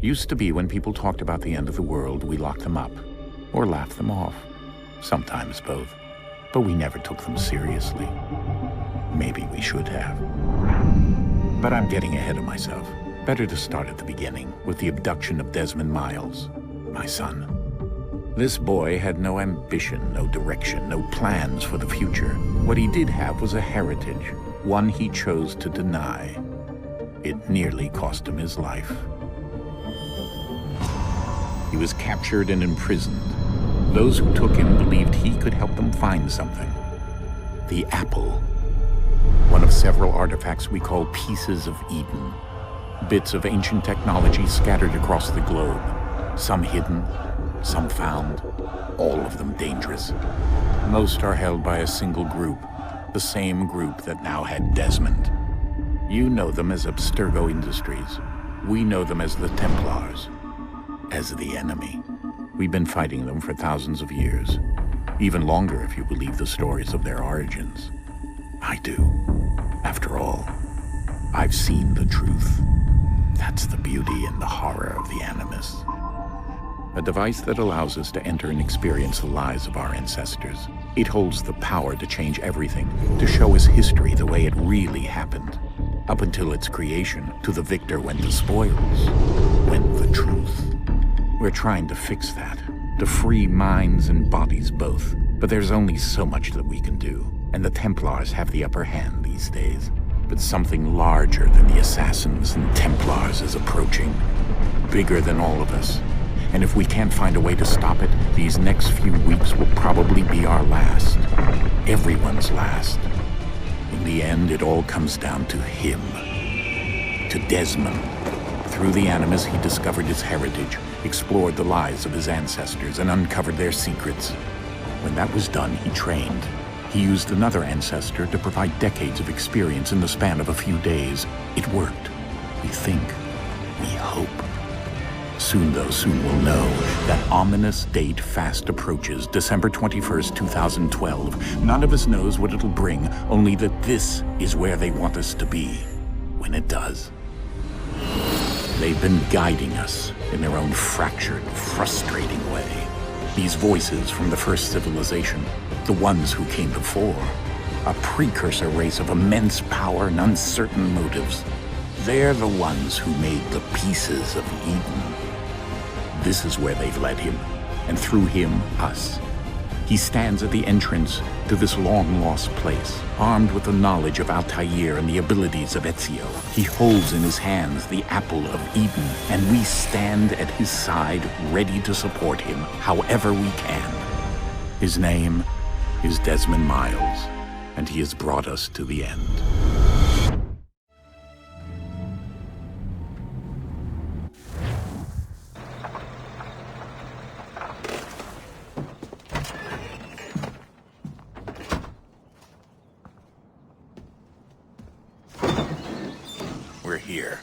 Used to be when people talked about the end of the world, we locked them up. Or laughed them off. Sometimes both. But we never took them seriously. Maybe we should have. But I'm getting ahead of myself. Better to start at the beginning, with the abduction of Desmond Miles, my son. This boy had no ambition, no direction, no plans for the future. What he did have was a heritage, one he chose to deny. It nearly cost him his life. He was captured and imprisoned. Those who took him believed he could help them find something. The apple. One of several artifacts we call pieces of Eden. Bits of ancient technology scattered across the globe. Some hidden, some found, all of them dangerous. Most are held by a single group, the same group that now had Desmond. You know them as Abstergo Industries. We know them as the Templars. As the enemy. We've been fighting them for thousands of years. Even longer if you believe the stories of their origins. I do. After all, I've seen the truth. That's the beauty and the horror of the Animus. A device that allows us to enter and experience the lives of our ancestors. It holds the power to change everything, to show us history the way it really happened. Up until its creation, to the victor went the spoils, went the truth. We're trying to fix that, to free minds and bodies both. But there's only so much that we can do, and the Templars have the upper hand these days. But something larger than the Assassins and Templars is approaching, bigger than all of us. And if we can't find a way to stop it, these next few weeks will probably be our last. Everyone's last. In the end, it all comes down to him. To Desmond. Through the Animus, he discovered his heritage, explored the lives of his ancestors, and uncovered their secrets. When that was done, he trained. He used another ancestor to provide decades of experience in the span of a few days. It worked. We think. We hope. Soon we'll know. That ominous date fast approaches, December 21st, 2012. None of us knows what it'll bring, only that this is where they want us to be, when it does. They've been guiding us in their own fractured, frustrating way. These voices from the first civilization, the ones who came before, a precursor race of immense power and uncertain motives. They're the ones who made the pieces of Eden. This is where they've led him, and through him, us. He stands at the entrance to this long-lost place, armed with the knowledge of Altair and the abilities of Ezio. He holds in his hands the apple of Eden, and we stand at his side, ready to support him however we can. His name is Desmond Miles, and he has brought us to the end. We're here.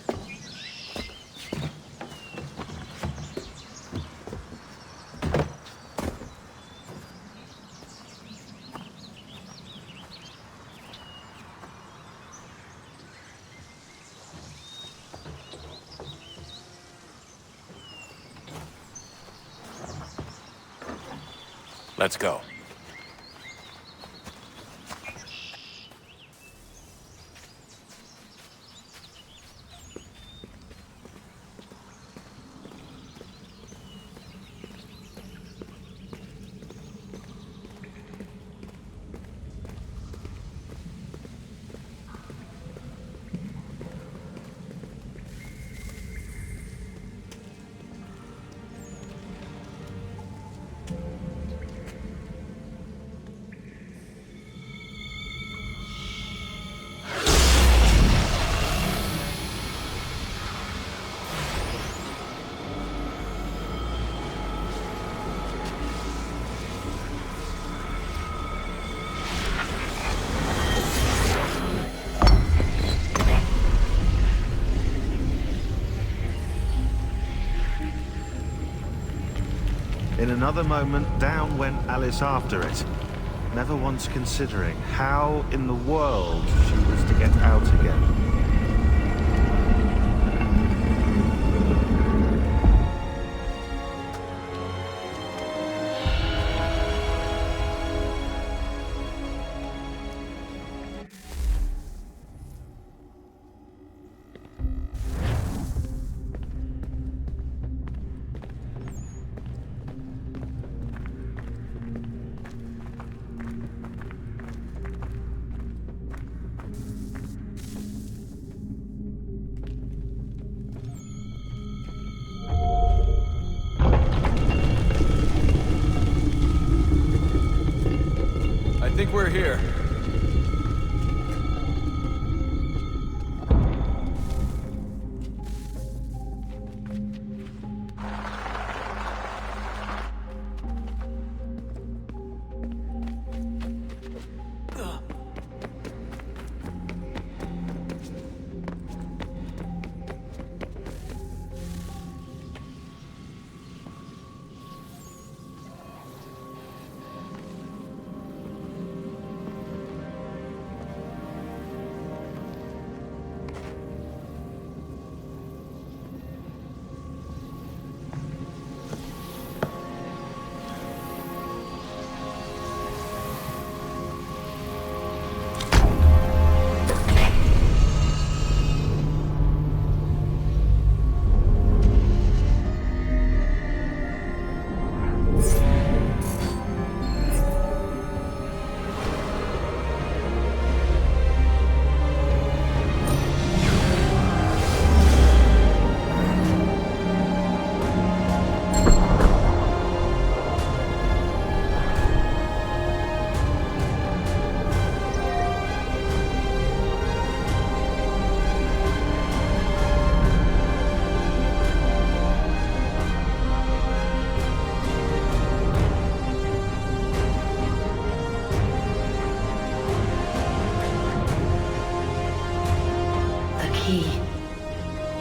Let's go. In another moment, down went Alice after it, never once considering how in the world she was to get out again. we're here.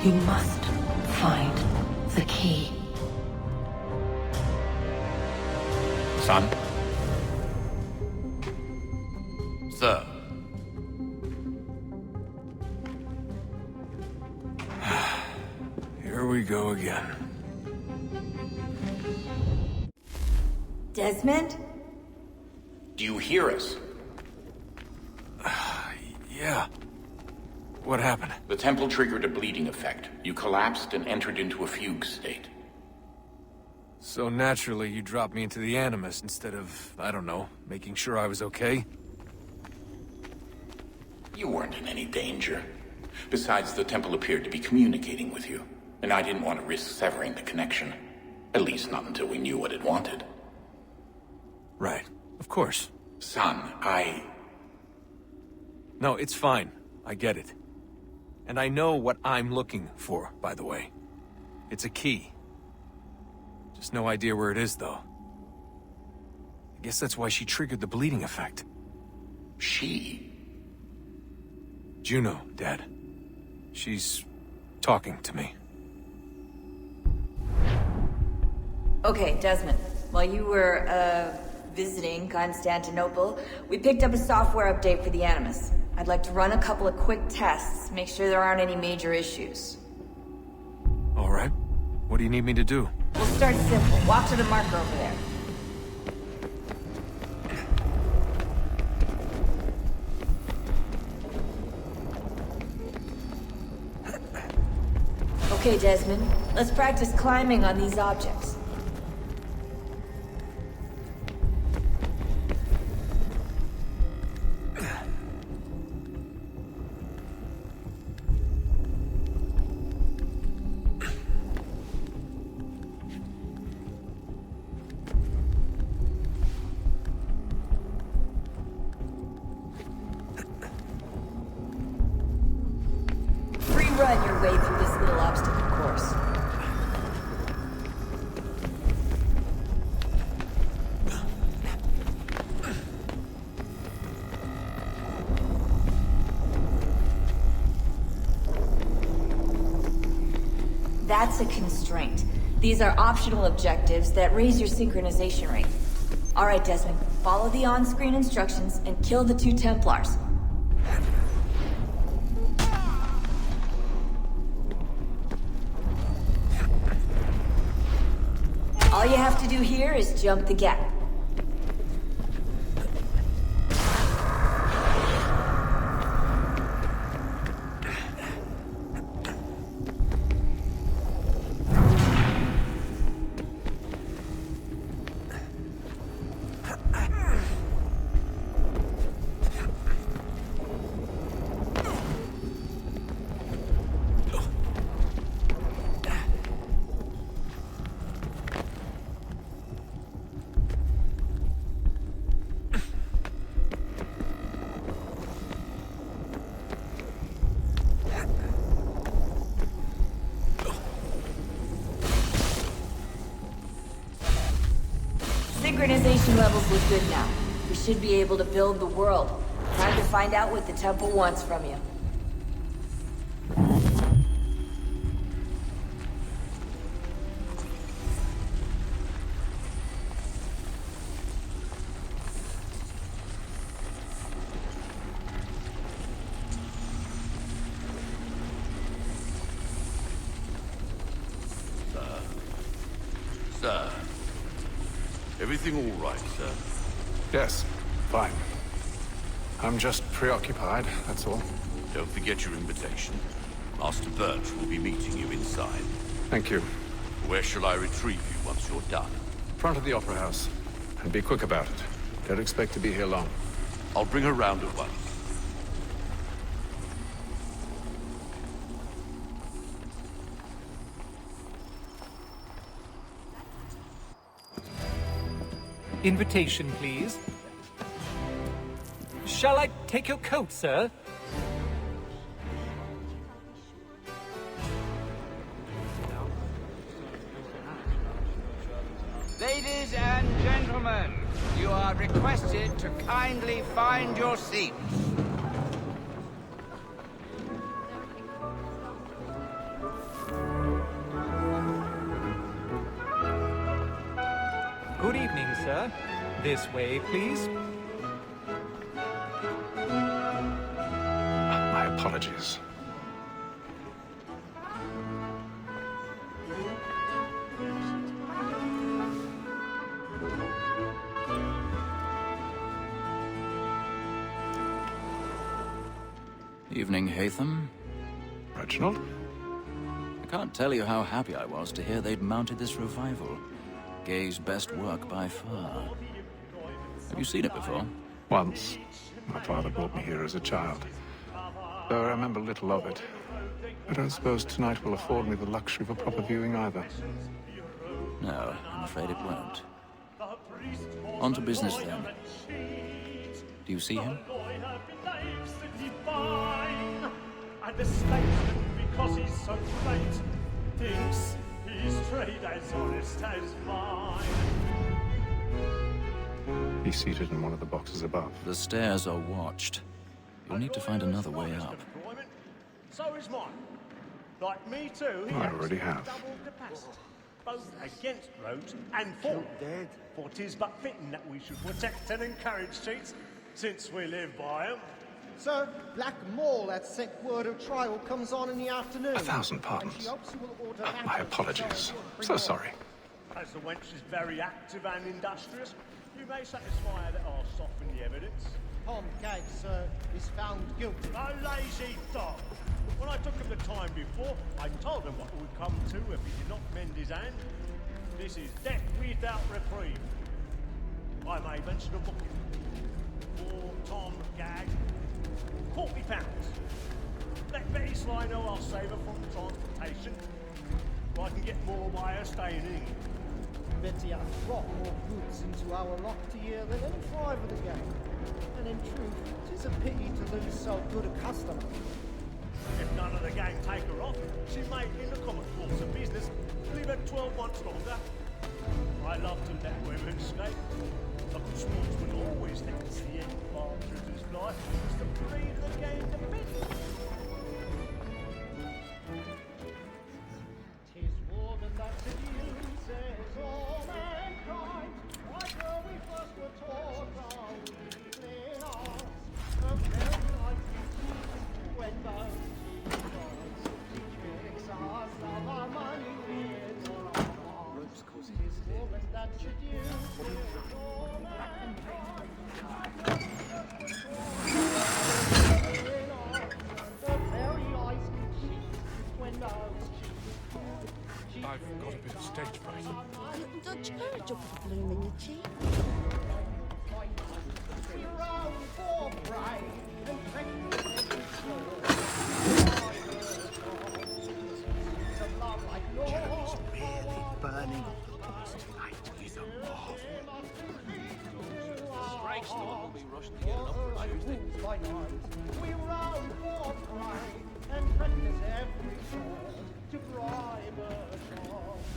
You must find the key. Son? Sir. Here we go again. Desmond? Do you hear us? Yeah. What happened? The temple triggered a bleeding effect. You collapsed and entered into a fugue state. So naturally, you dropped me into the Animus instead of, I don't know, making sure I was okay? You weren't in any danger. Besides, the temple appeared to be communicating with you, and I didn't want to risk severing the connection. At least not until we knew what it wanted. Right. Of course. Son, No, it's fine. I get it. And I know what I'm looking for, by the way. It's a key. Just no idea where it is, though. I guess that's why she triggered the bleeding effect. She? Juno, Dad. She's talking to me. Okay, Desmond. While you were, visiting Constantinople, we picked up a software update for the Animus. I'd like to run a couple of quick tests, make sure there aren't any major issues. All right. What do you need me to do? We'll start simple. Walk to the marker over there. Okay, Desmond. Let's practice climbing on these objects. Run your way through this little obstacle course. That's a constraint. These are optional objectives that raise your synchronization rate. All right, Desmond, follow the on-screen instructions and kill the 2 Templars. All you have to do here is jump the gap. synchronization levels look good now. We should be able to build the world. Time to find out what the temple wants from you. Sir. Everything all right, sir? Yes, fine. I'm just preoccupied, that's all. Don't forget your invitation. Master Birch will be meeting you inside. Thank you. Where shall I retrieve you once you're done? Front of the Opera House. And be quick about it. Don't expect to be here long. I'll bring her round at once. Invitation, please. Shall I take your coat, sir? Ladies and gentlemen, you are requested to kindly find your seats. Good evening, sir. This way, please. My apologies. Evening, Haytham. Reginald? I can't tell you how happy I was to hear they'd mounted this revival. Gay's best work by far. Have you seen it before? Once. My father brought me here as a child. Though I remember little of it. I don't suppose tonight will afford me the luxury of a proper viewing either. No, I'm afraid it won't. On to business then. Do you see him? And the statesman, because he's so great, thinks his trade as honest as mine. He's seated in one of the boxes above. The stairs are watched. You'll need to find another way up. So is mine. Like me too, he I has already have. double capacity, both against roads and for. For 'tis but fitting that we should protect and encourage cheats, since we live by 'em. Sir, Black Mall had sent word of trial comes on in the afternoon. 1,000 And pardons. she hopes you will order My matters apologies. bring So her sorry. As the wench is very active and industrious, you may satisfy her that I'll soften the evidence. Tom Gag, sir, is found guilty. A lazy dog! When I took him the time before, I told him what would come to if he did not mend his hand. This is death without reprieve. I may mention a booking. For Tom Gag, £40. Let Betty Sly know I'll save her from transportation. I can get more by her staying in. Betty has brought more goods into our lock to year than any five of the gang. And in truth, 'tis a pity to lose so good a customer. If none of the gang take her off, she may, in the common course of business, leave her 12 months longer. I love to let women escape. A good sportsman always thinks the end partridge his life is to breathe the game to bits. Tis woman that seduces all mankind. Like when we first were taught our evening arts. A very life when those she tricks us of our money with our hearts. Tis woman that seduces all mankind. The very eyes can cheat when those I've got a bit of stage fright. Don't you know a drop of bloom in your cheek? Your own poor bride and to love like yours. Really burning up the place tonight is a marvel. Strikes the one will be rushing to get it up for Tuesday. We round for pride and practice every sort to bribe a cause.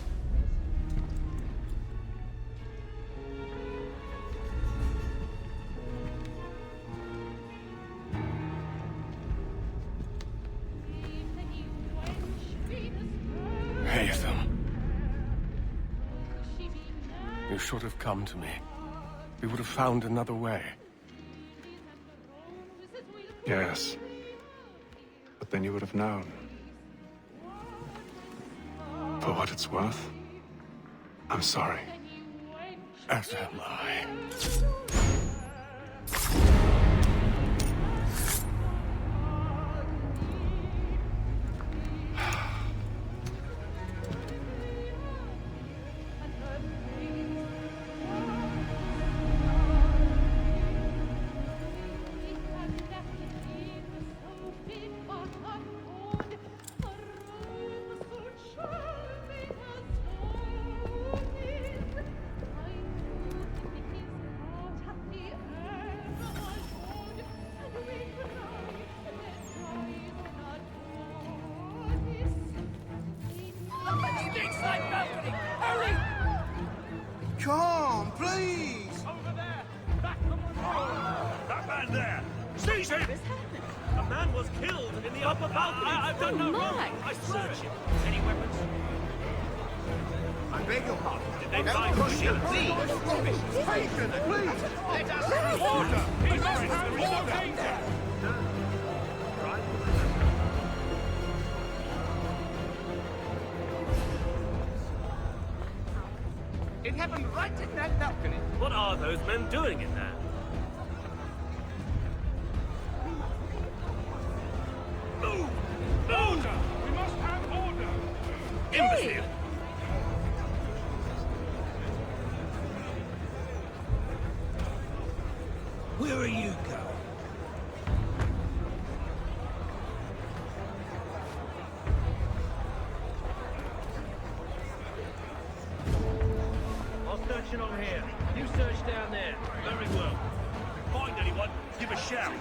Haytham. You should have come to me. We would have found another way. Yes. But then you would have known. For what it's worth, I'm sorry. As am I. Come on, please! Over there! Back from the wall! That man there! Seize him! A man was killed in the upper balcony! I've done no wrong! I searched him! Any weapons? I beg your pardon. Did they find you? Please! Patient, please! Let us order! He must have more danger! It happened right in that balcony. What are those men doing in there? Move! Order! We must have order! Imbecile! Where are you going? I'll search along here. You search down there. Very well. If you find anyone, give a shout.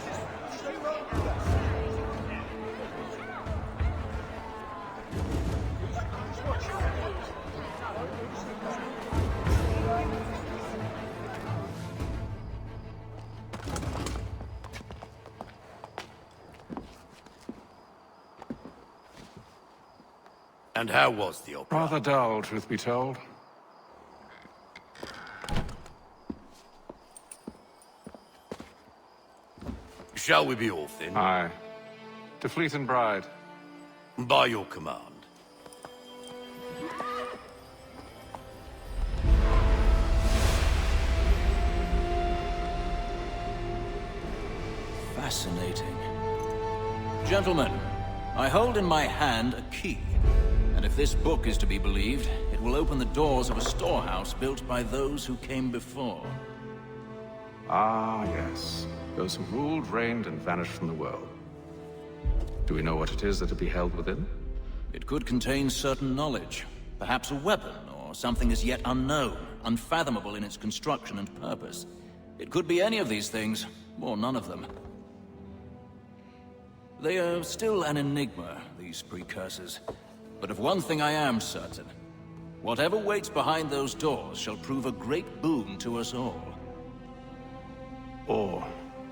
And how was the opera? Rather dull, truth be told. Shall we be off then? Aye. To Fleet and Bride. By your command. Fascinating. Gentlemen, I hold in my hand a key. And if this book is to be believed, it will open the doors of a storehouse built by those who came before. Ah, yes. Those who ruled, reigned, and vanished from the world. Do we know what it is that will be held within? It could contain certain knowledge. Perhaps a weapon, or something as yet unknown, unfathomable in its construction and purpose. It could be any of these things, or none of them. They are still an enigma, these precursors. But of one thing I am certain. Whatever waits behind those doors shall prove a great boon to us all. Or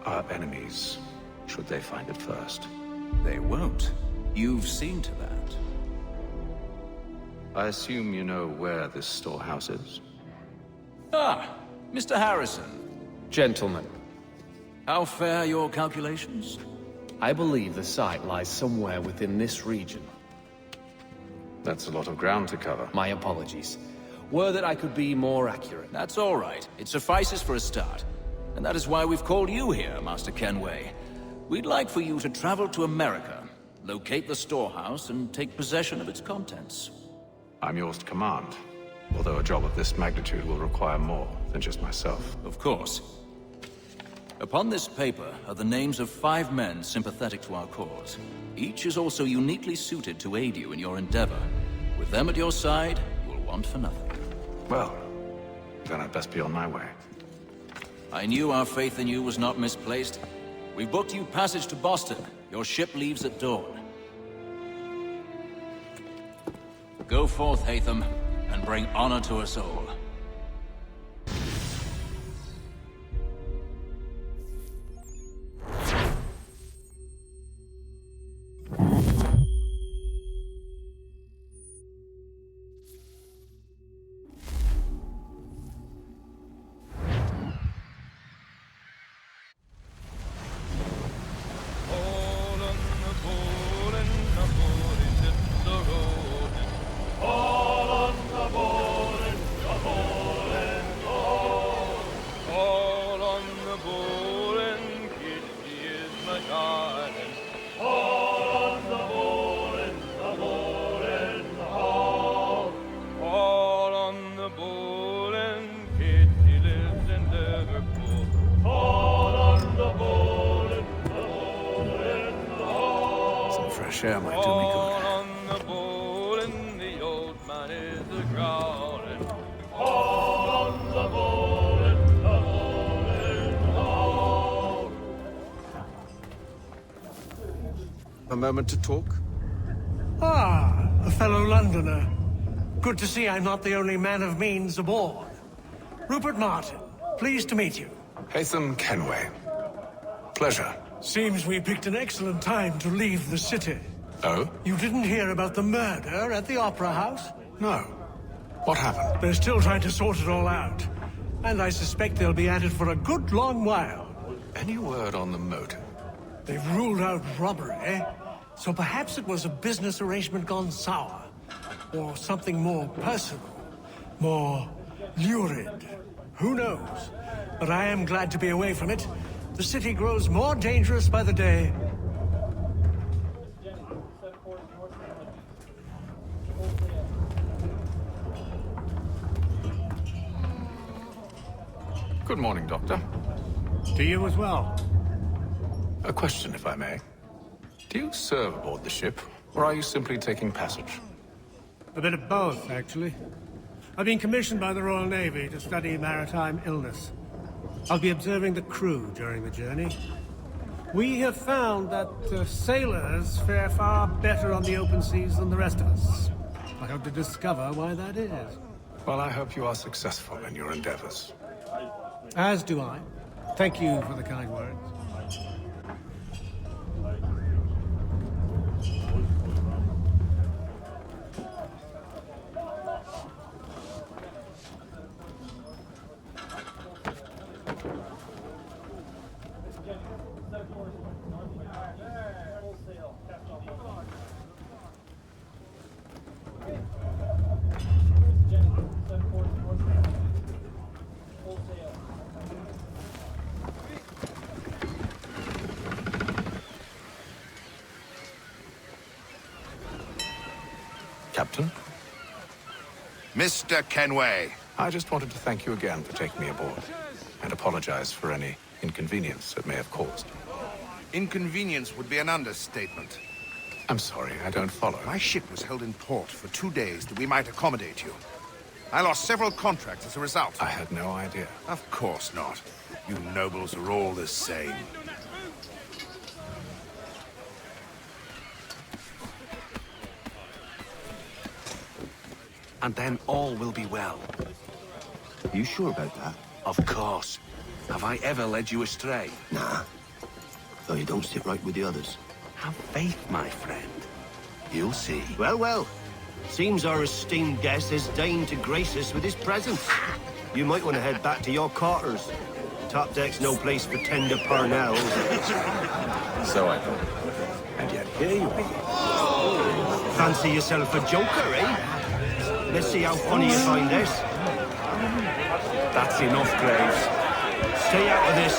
our enemies, should they find it first. They won't. You've seen to that. I assume you know where this storehouse is? Ah, Mr. Harrison. Gentlemen, How fare your calculations? I believe the site lies somewhere within this region. That's a lot of ground to cover. My apologies. Were that I could be more accurate. That's all right. It suffices for a start. And that is why we've called you here, Master Kenway. We'd like for you to travel to America, locate the storehouse, and take possession of its contents. I'm yours to command. Although a job of this magnitude will require more than just myself. Of course. Upon this paper are the names of 5 men sympathetic to our cause. Each is also uniquely suited to aid you in your endeavor. With them at your side, you will want for nothing. Well, then I'd best be on my way. I knew our faith in you was not misplaced. We've booked you passage to Boston. Your ship leaves at dawn. Go forth, Haytham, and bring honor to us all. fresh air might do me good. On the bull and the old man is a-growling. All on the bull and the bull is all. A moment to talk? Ah, a fellow Londoner. Good to see I'm not the only man of means aboard. Rupert Martin, pleased to meet you. Haytham Kenway. Pleasure. Seems we picked an excellent time to leave the city. Oh? You didn't hear about the murder at the Opera House? No. What happened? They're still trying to sort it all out. And I suspect they'll be at it for a good long while. Any word on the motive? They've ruled out robbery, so perhaps it was a business arrangement gone sour. Or something more personal, more lurid. Who knows? But I am glad to be away from it. The city grows more dangerous by the day. Good morning, Doctor. To you as well. A question, if I may. Do you serve aboard the ship, or are you simply taking passage? A bit of both, actually. I've been commissioned by the Royal Navy to study maritime illness. I'll be observing the crew during the journey. We have found that sailors fare far better on the open seas than the rest of us. I hope to discover why that is. Well, I hope you are successful in your endeavors. As do I. Thank you for the kind words. Captain? Mr. Kenway. I just wanted to thank you again for taking me aboard, and apologize for any inconvenience it may have caused. Inconvenience would be an understatement. I'm sorry, I don't follow. My ship was held in port for 2 days that we might accommodate you. I lost several contracts as a result. I had no idea. Of course not. You nobles are all the same. And then all will be well. You sure about that? Of course. Have I ever led you astray? Nah. Though you don't sit right with the others. Have faith, my friend. You'll see. Well, well. Seems our esteemed guest has deigned to grace us with his presence. You might want to head back to your quarters. Top deck's no place for tender parnells. So I thought. And yet here you are. Fancy yourself a joker, eh? Let's see how funny you find this. That's enough, Graves. Stay out of this.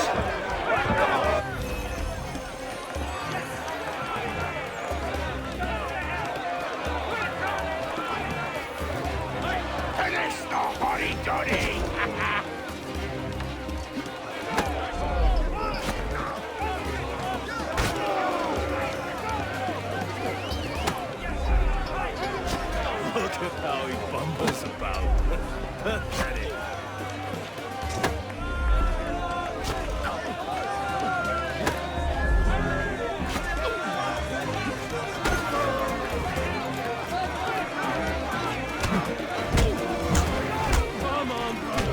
Finish the hotty-toddy! Look at how he bumbles about. Pathetic. Come on, brother.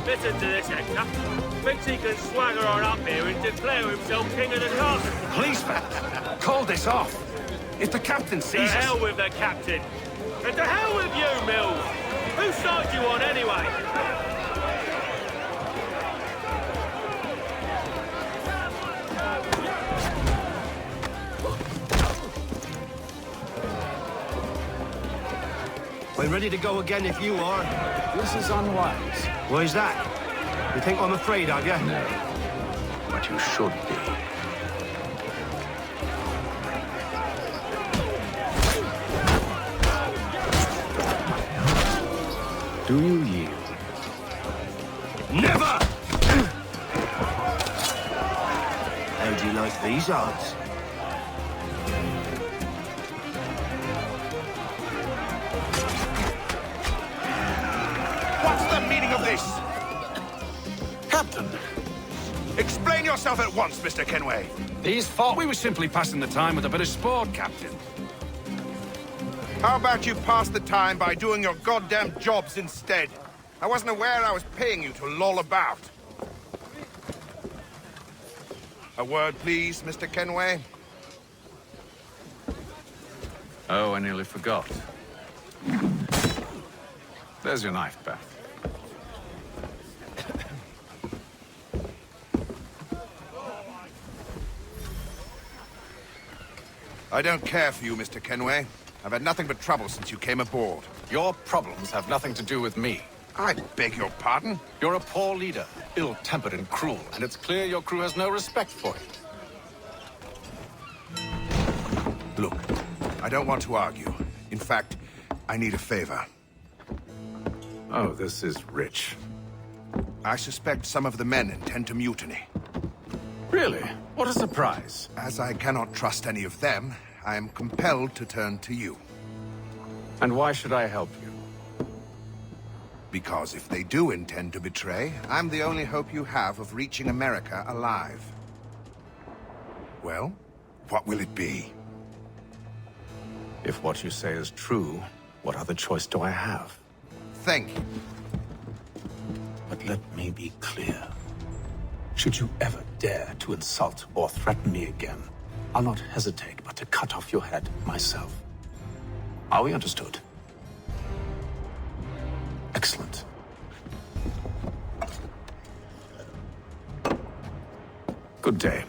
Listen to this, Hector. Thinks he can swagger on up here and declare himself king of the castle. Please, fellas, call this off. If the captain To sees us... hell with the captain. And to hell with you, Mills. Whose side you on, anyway? I'm ready to go again if you are. This is unwise. Why is that? You think I'm afraid of you? No. But you should be. Do you yield? Never! How do you like these odds? yourself at once, Mr. Kenway. These thought we were simply passing the time with a bit of sport, Captain. How about you pass the time by doing your goddamn jobs instead? I wasn't aware I was paying you to loll about. A word, please, Mr. Kenway. Oh, I nearly forgot. There's your knife, Beth. I don't care for you, Mr. Kenway. I've had nothing but trouble since you came aboard. Your problems have nothing to do with me. I beg your pardon? You're a poor leader, ill-tempered and cruel, and it's clear your crew has no respect for you. Look, I don't want to argue. In fact, I need a favor. Oh, this is rich. I suspect some of the men intend to mutiny. Really? What a surprise. As I cannot trust any of them, I am compelled to turn to you. And why should I help you? Because if they do intend to betray, I'm the only hope you have of reaching America alive. Well, what will it be? If what you say is true, what other choice do I have? Thank you. But let me be clear. Should you ever dare to insult or threaten me again, I'll not hesitate but to cut off your head myself. Are we understood? Excellent. Good day.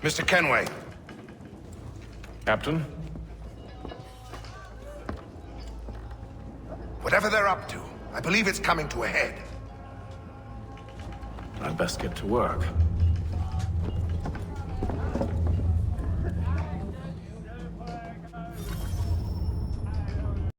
Mr. Kenway. Captain? Whatever they're up to, I believe it's coming to a head. I'd best get to work.